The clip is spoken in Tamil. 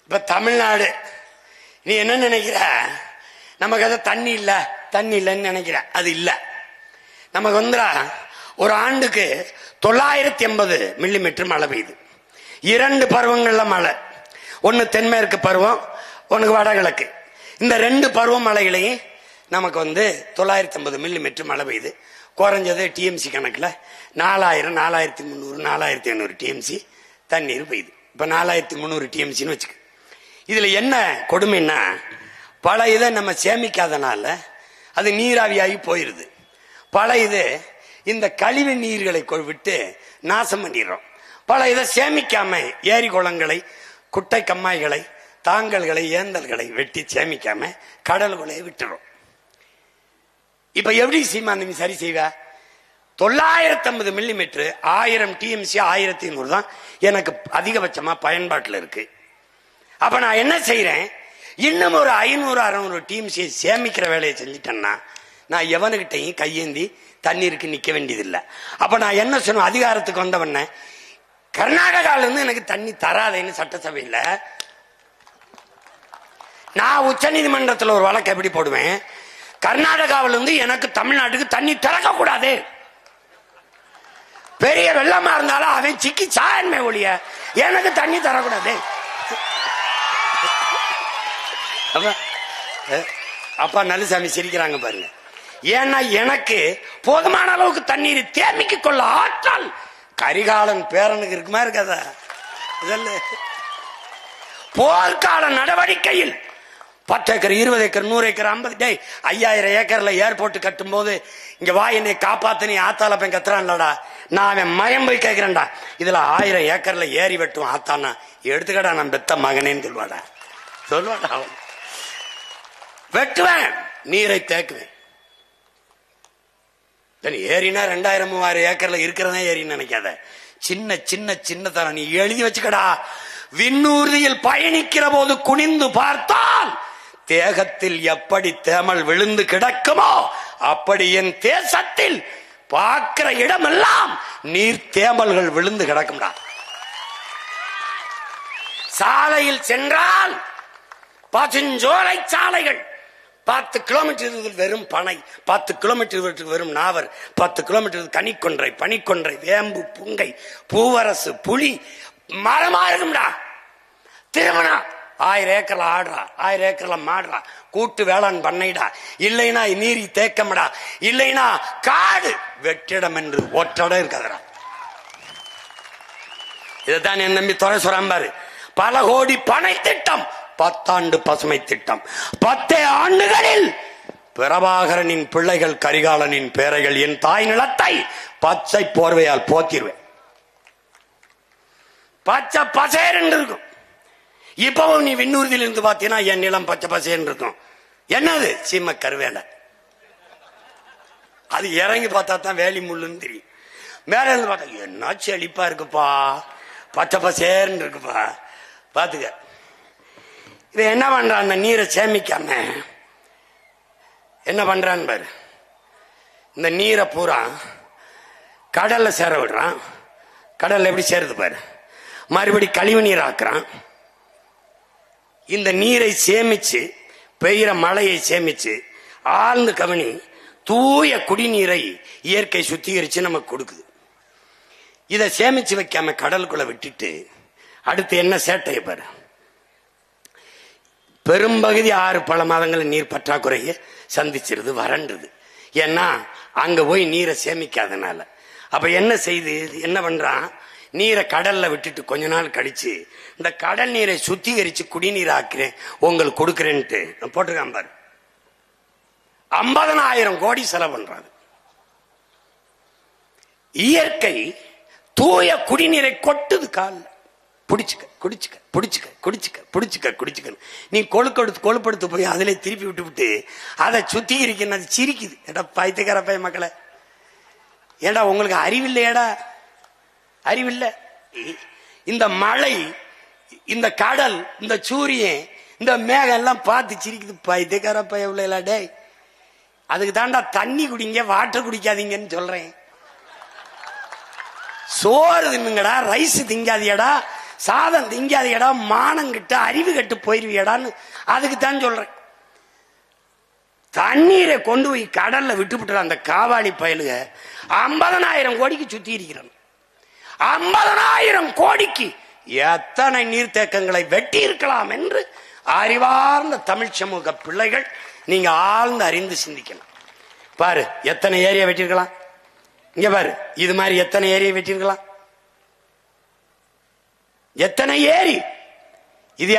இப்ப தமிழ்நாடு நீ என்ன நினைக்கிற? நமக்கு அதை தண்ணி இல்ல தண்ணி இல்லைன்னு நினைக்கிற. அது இல்ல. நமக்கு ஒரு ஆண்டுக்கு 980 மில்லிமீட்டர் மழை பெய்யுது. 2 பருவங்கள்ல மழை. ஒன்னு தென்மேற்கு பருவம், ஒன்னு வடகிழக்கு. இந்த 2 பருவ மழைகளையும் நமக்கு 950 மில்லிமீட்டர் மழை பெய்யுது. குறைஞ்சது டிஎம்சி கணக்கில் 4000, 4300, 4500 டிஎம்சி தண்ணீர் பெய்யுது. இப்ப 4300 டிஎம்சின்னு வச்சுக்க. இதுல என்ன கொடுமைன்னா, பல இதை நம்ம சேமிக்காதனால அது நீராவியாகி போயிருது. பல இது இந்த கழிவு நீர்களை விட்டு நாசம் பண்ணிடுறோம். பல இதை சேமிக்காம ஏரி குளங்களை, குட்டை கம்மாய்களை, தாங்கல்களை, ஏந்தல்களை வெட்டி சேமிக்காம கடல்களை விட்டுறோம். இப்ப எப்படி சீமாந்தி சரி செய்வ? 950 மில்லிமீட்டர் 1000 டிஎம்சி 1500 தான் எனக்கு அதிகபட்சமா பயன்பாட்டில் இருக்கு. அப்ப நான் என்ன செய்யறேன்? இன்னும் ஒரு 500, 600 டிஎம்சி சேமிக்கிற வேலையை செஞ்சுட்டேன்னா நான் எவனுகிட்டையும் கையேந்தி தண்ணீருக்கு நிக்க வேண்டியதில்லை. அப்ப நான் என்ன சொன்ன, அதிகாரத்துக்கு வந்தவன கர்நாடகால இருந்து எனக்கு தண்ணி தராதேன்னு சட்டசபையில் நான் உச்ச நீதிமன்றத்தில் ஒரு வழக்கு எப்படி போடுவேன்? கர்நாடகாவில இருந்து எனக்கு தமிழ்நாட்டுக்கு தண்ணி திறக்க கூடாது. பெரிய வெள்ளமா இருந்தாலும் அவன் சிக்கி சாயன்மை ஒழிய எனக்கு தண்ணி தரக்கூடாது. அப்பா நல்லசாமி சிரிக்கிறாங்க பாருங்க. ஏன்னா எனக்கு போதுமான அளவுக்கு தண்ணீரை தேமிக்க கொள்ள ஆற்றல் கரிகாலன் பேரனுக்கு இருக்குமா இருக்காதா? போர்க்கால நடவடிக்கையில் 10 ஏக்கர், 20 ஏக்கர், 100 ஏக்கர், 50 5000 ஏக்கர்ல ஏர்போர்ட் கட்டும் போது இங்க வா என்னை காப்பாத்து நீ ஆத்தால போய் கத்துறான்லடா, நான் அவன் மயம் போய் கேட்கிறேன்டா. இதுல 1000 ஏக்கர்ல ஏறி வெட்டும் ஆத்தானா எடுத்துக்கடா நான் பெத்த மகனேன்னு சொல்வாடா. அவன் வெட்டுவேன், நீரை தேக்குவேன். ஏரினா 2000, 3000 ஏக்கர்ல இருக்கிறதா ஏரின்னு நினைக்காத. சின்ன சின்ன சின்ன தரம் நீ எழுதி வச்சுக்கடா. விண்ணூர்தியில் பயணிக்கிற போது குனிந்து பார்த்தால் தேகத்தில் எப்படி தேமல் விழுந்து கிடக்குமோ அப்படி என் தேசத்தில் பார்க்கிற இடமெல்லாம் நீர் தேமல்கள் விழுந்து கிடக்கும்டா. சாலையில் சென்றால் பசுஞ்சோலை சாலைகள் 10 கிலோமீட்டர் வெறும் பனை, 10 கிலோமீட்டர் வெறும் நாவர், 10 கிலோமீட்டர் கனிக்கொன்றை, பனிக்கொன்றை, வேம்பு, புங்கை, பூவரசு, புலி மரமா இருக்கும்டா. திருமணம் 1000 ஏக்கர்ல ஆடுறா, 1000 ஏக்கர்ல மாடுறா, கூட்டு வேளாண் பண்ணைடா. இல்லைன்னா நீரி தேக்கம்டா, இல்லைன்னா காடு வெற்றிடம் என்று ஒற்றடம் இருக்காதடா. இதைத்தான் என் நம்பி துறை சொல்றாரு. பல கோடி பனை திட்டம், 10 ஆண்டு பசுமை திட்டம், 10 ஆண்டுகளில் பிரபாகரனின் பிள்ளைகள் கரிகாலனின் பேரைகள் என் தாய் நிலத்தை பச்சை போர்வையால் போத்திருவேன். பச்சை பசேர் என்று இருக்கும். இப்பவும் நீ விண்ணூர்தியில் இருந்து பார்த்தீங்கன்னா என் நிலம் பச்சை பசேர் இருக்கும். என்னது? சீம கருவேலை. அது இறங்கி பார்த்தா தான் வேலி முள்ளுன்னு தெரியும். மேல இருந்து பார்த்தா என்ன செழிப்பா இருக்குப்பா, பச்சை பசேர்ன்னு இருக்குப்பா. பாத்துக்க. இவ என்ன பண்றான்? அந்த நீரை சேமிக்காம என்ன பண்றான் பாரு. இந்த நீரை பூரா கடல்ல சேர விடுறான். கடல்ல எப்படி சேருது பாரு. மறுபடி கழிவு நீர் ஆக்குறான். இந்த நீரை சேமிச்சு, பெய்கிற மழையை சேமிச்சு, ஆழ்ந்து கவனி, தூய குடிநீரை இயற்கை சுத்திகரிச்சு நமக்கு கொடுக்குது. இதை சேமிச்சு வைக்காம கடலுக்குள்ள விட்டுட்டு அடுத்து என்ன சேட்டைய பாரு. பெரும்பகுதி 6 பல மாதங்கள் நீர் பற்றாக்குறைய சந்திச்சிருது, வறண்டுது. ஏன்னா அங்க போய் நீரை சேமிக்காதனால. அப்ப என்ன செய்து, என்ன பண்றான்? நீரை கடல்ல விட்டுட்டு கொஞ்ச நாள் கழிச்சு இந்த கடல் நீரை சுத்திகரிச்சு குடிநீர் ஆக்கிறேன் உங்களுக்கு கொடுக்கிறேன்ட்டு போட்டிருக்கான் பாரு. 50,000 கோடி செலவு பண்றாங்க. இயற்கை தூய குடிநீரை கொட்டுது கால. புடிச்சுக்க குடிச்சுக்க புடிச்சுக்க குடிச்சுக்க புடிச்சுக்க குடிச்சுக்க. நீ கொழுப்படுத்து போய் அதிலே திருப்பி விட்டு அதை சுத்திகரிக்க அது சிரிக்குது. ஏடா பைத்தியக்கார பைய மக்களை, ஏடா உங்களுக்கு அறிவில்லையடா? அறிவில்லை. இந்த மழை, இந்த கடல், இந்த சூரியன், இந்த மேகம் எல்லாம் பார்த்து சிரிக்குது. பைத்தியக்கார பைய உள்ள டே, அதுக்கு தாண்டா தண்ணி குடிங்க, வாட்டர் குடிக்காதீங்கன்னு சொல்றேன். சோறு தின்னுங்கடா, ரைஸ் திங்காதியடா, சாதம் திங்காத இடம் மானம் கிட்ட அறிவு கட்டு போயிருவியடான்னு அதுக்குத்தான் சொல்றேன். தண்ணீரை கொண்டு போய் கடல்ல விட்டுவிட்டு அந்த காவாளி பயலுக 50,000 கோடிக்கு சுத்தி இருக்கிறான். 50,000 கோடிக்கு எத்தனை நீர்த்தேக்கங்களை வெட்டி இருக்கலாம் என்று அறிவார்ந்த தமிழ் சமூக பிள்ளைகள் நீங்க ஆழ்ந்து அறிந்து சிந்திக்கணும். பாரு எத்தனை ஏரியா வெட்டிருக்கலாம், இங்க பாரு இது மாதிரி எத்தனை ஏரியா வெட்டிருக்கலாம், எத்தனை ஏரி இது